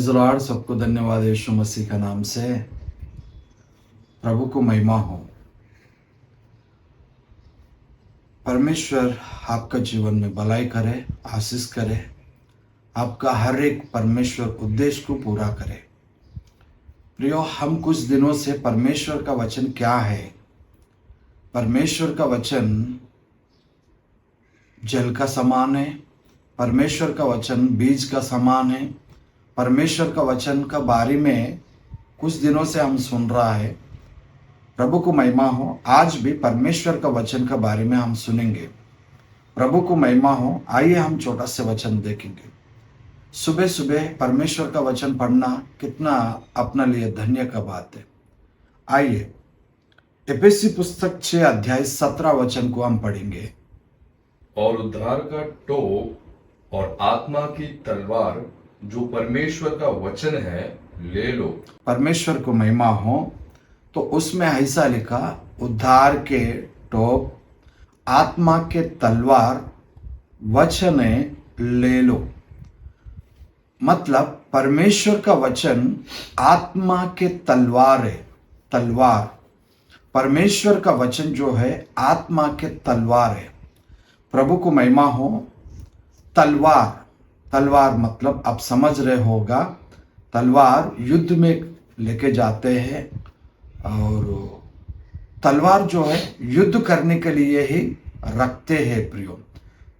Praise the Lord. सबको धन्यवाद यीशु मसीह का नाम से। प्रभु को महिमा हो। परमेश्वर आपका जीवन में भलाई करे, आशीष करे, आपका हर एक परमेश्वर उद्देश्य को पूरा करे। प्रियो, हम कुछ दिनों से परमेश्वर का वचन क्या है, परमेश्वर का वचन जल का समान है, परमेश्वर का वचन बीज का समान है। परमेश्वर का वचन का बारे में कुछ दिनों से हम सुन रहा है। प्रभु को महिमा हो। आज भी परमेश्वर का वचन के बारे में हम सुनेंगे। प्रभु को महिमा हो। आइए हम छोटा से वचन देखेंगे। सुबह सुबह परमेश्वर का वचन पढ़ना कितना अपने लिए धन्य का बात है। आइए एफेसी पुस्तक 6 अध्याय 17 वचन को हम पढ़ेंगे। और उद्धार का टोप और आत्मा की तलवार जो परमेश्वर का वचन है ले लो। परमेश्वर को महिमा हो। तो उसमें ऐसा लिखा, उद्धार के टोप, आत्मा के तलवार, वचन ले लो। मतलब परमेश्वर का वचन आत्मा के तलवार है। तलवार, परमेश्वर का वचन जो है आत्मा के तलवार है। प्रभु को महिमा हो। तलवार, तलवार मतलब आप समझ रहे होगा, तलवार युद्ध में लेके जाते हैं और तलवार जो है युद्ध करने के लिए ही रखते हैं प्रियो।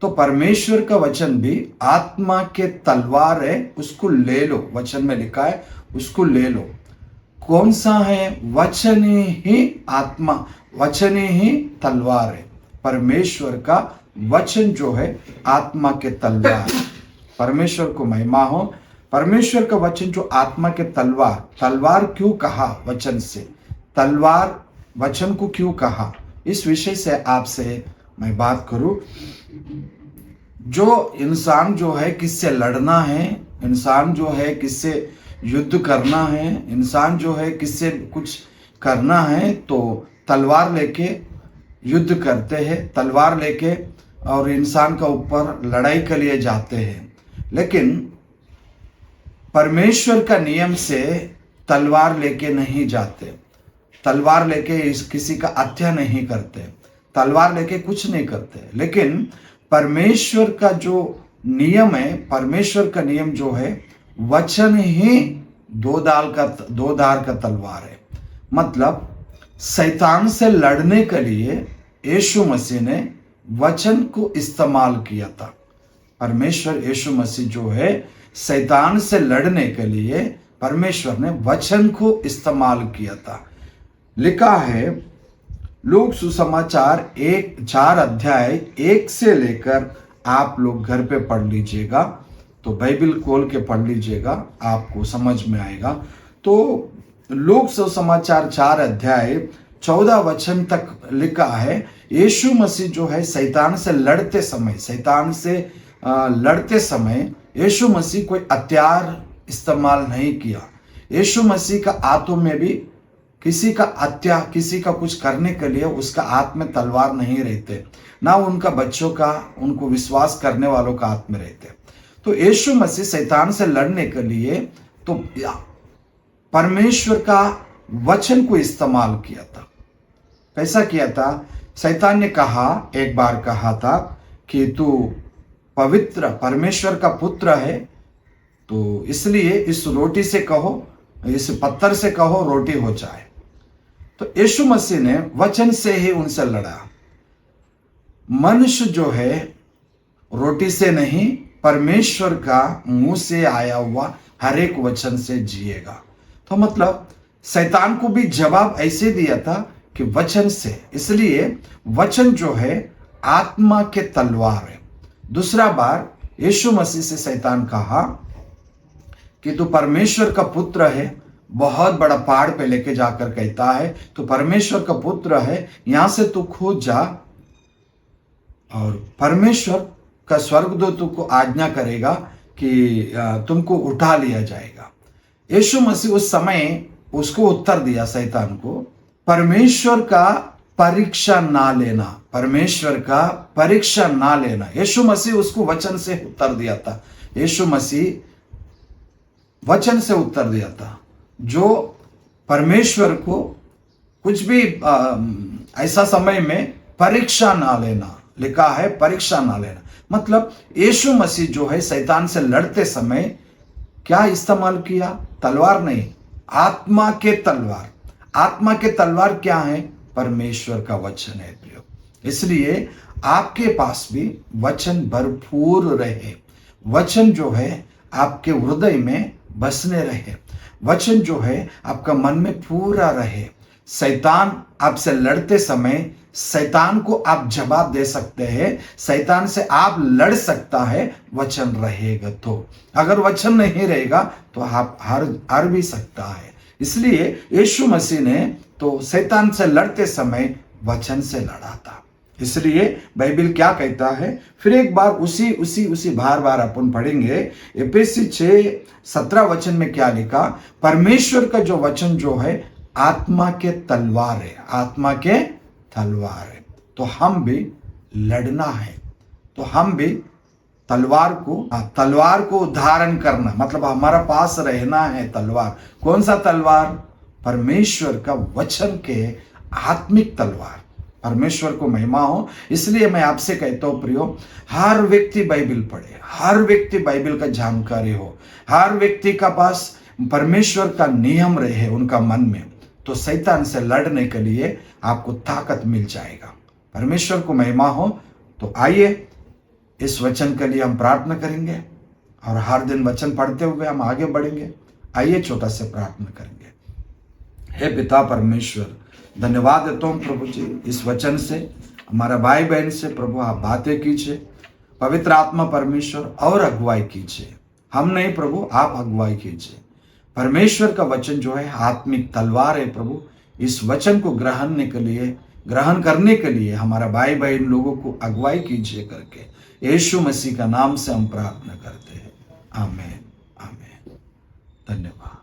तो परमेश्वर का वचन भी आत्मा के तलवार है, उसको ले लो। वचन में लिखा है उसको ले लो। कौन सा है? वचन ही आत्मा, वचन ही तलवार है। परमेश्वर का वचन जो है आत्मा के तलवार। परमेश्वर को महिमा हो। परमेश्वर का वचन जो आत्मा के तलवार, तलवार क्यों कहा वचन से? तलवार वचन को क्यों कहा? इस विषय से आपसे मैं बात करूं। जो इंसान जो है किससे लड़ना है, इंसान जो है किससे युद्ध करना है, इंसान जो है किससे कुछ करना है, तो तलवार लेके युद्ध करते हैं, तलवार लेके और इंसान का ऊपर लड़ाई के लिए जाते हैं। लेकिन परमेश्वर का नियम से तलवार लेके नहीं जाते, तलवार लेके किसी का हत्या नहीं करते, तलवार लेके कुछ नहीं करते। लेकिन परमेश्वर का जो नियम है, परमेश्वर का नियम जो है वचन ही दो धार का तलवार है। मतलब शैतान से लड़ने के लिए यीशु मसीह ने वचन को इस्तेमाल किया था। परमेश्वर यीशु मसीह जो है शैतान से लड़ने के लिए परमेश्वर ने वचन को इस्तेमाल किया था। लिखा है लूक सुसमाचार 4 अध्याय 1 से लेकर आप लोग घर पे पढ़ लीजिएगा, तो बाइबल खोल के पढ़ लीजिएगा, आपको समझ में आएगा। तो लूक सुसमाचार 4 अध्याय 14 वचन तक लिखा है, यीशु मसीह जो है शैतान से लड़ते समय यीशु मसीह कोई हथियार इस्तेमाल नहीं किया। यीशु मसीह का हाथों में भी किसी का हत्या, किसी का कुछ करने के लिए उसका हाथ में तलवार नहीं रहते, ना उनका बच्चों का, उनको विश्वास करने वालों का हाथ में रहते। तो यीशु मसीह शैतान से लड़ने के लिए तो परमेश्वर का वचन को इस्तेमाल किया था। कैसा किया था? शैतान ने कहा, एक बार कहा था कि तू पवित्र परमेश्वर का पुत्र है, तो इसलिए इस रोटी से कहो, इस पत्थर से कहो रोटी हो जाए। तो यीशु मसीह ने वचन से ही उनसे लड़ा। मनुष्य जो है रोटी से नहीं, परमेश्वर का मुंह से आया हुआ हर एक वचन से जिएगा। तो मतलब शैतान को भी जवाब ऐसे दिया था कि वचन से। इसलिए वचन जो है आत्मा के तलवार है। दूसरा बार यीशु मसीह से शैतान कहा कि तू परमेश्वर का पुत्र है, बहुत बड़ा पहाड़ पे लेके जाकर कहता है तो परमेश्वर का पुत्र है, यहां से तू कूद जा और परमेश्वर का स्वर्गदूत तुमको आज्ञा करेगा कि तुमको उठा लिया जाएगा। यीशु मसीह उस समय उसको उत्तर दिया शैतान को, परमेश्वर का परीक्षा ना लेना, परमेश्वर का परीक्षा ना लेना। यीशु मसीह उसको वचन से उत्तर दिया था। यीशु मसीह वचन से उत्तर दिया था। जो परमेश्वर को कुछ भी ऐसा समय में परीक्षा ना लेना, लिखा है परीक्षा ना लेना, मतलब यीशु मसीह जो है शैतान से लड़ते समय क्या इस्तेमाल किया? तलवार नहीं, आत्मा के तलवार। आत्मा के तलवार क्या है? परमेश्वर का वचन है प्रियो। इसलिए आपके पास भी वचन भरपूर रहे, वचन जो है आपके हृदय में बसने रहे, वचन जो है आपका मन में पूरा रहे। शैतान आपसे लड़ते समय शैतान को आप जवाब दे सकते हैं, शैतान से आप लड़ सकता है, वचन रहेगा तो। अगर वचन नहीं रहेगा तो आप हार भी सकता है। इसलिए यीशु मसीह ने तो शैतान से लड़ते समय वचन से लड़ा था। इसलिए बाइबल क्या कहता है, फिर एक बार उसी बार अपन पढ़ेंगे। एफेसी 6:17 वचन में क्या लिखा? परमेश्वर का जो वचन जो है आत्मा के तलवार है, आत्मा के तलवार है। तो हम भी लड़ना है, तो हम भी तलवार को धारण करना, मतलब हमारा पास रहना है तलवार। कौन सा तलवार? परमेश्वर का वचन के आत्मिक तलवार। परमेश्वर को महिमा हो। इसलिए मैं आपसे कहता हूं प्रियो, हर व्यक्ति बाइबल पढ़े, हर व्यक्ति बाइबल का जानकारी हो, हर व्यक्ति का पास परमेश्वर का नियम रहे उनका मन में, तो शैतान से लड़ने के लिए आपको ताकत मिल जाएगा। परमेश्वर को महिमा हो। तो आइए इस वचन के लिए हम प्रार्थना करेंगे और हर दिन वचन पढ़ते हुए हम आगे बढ़ेंगे। आइए छोटा से प्रार्थना करेंगे। हे पिता परमेश्वर, धन्यवाद देता हूँ प्रभु जी इस वचन से, हमारा भाई बहन से प्रभु आप बातें कीजिए, पवित्र आत्मा परमेश्वर और अगुवाई कीजिए। हम नहीं प्रभु, आप अगुवाई कीजिए। परमेश्वर का वचन जो है आत्मिक तलवार है प्रभु, इस वचन को ग्रहण करने के लिए हमारा भाई बहन लोगों को अगुवाई कीजिए करके यीशु मसीह का नाम से हम प्रार्थना करते हैं। आमीन, आमीन। धन्यवाद।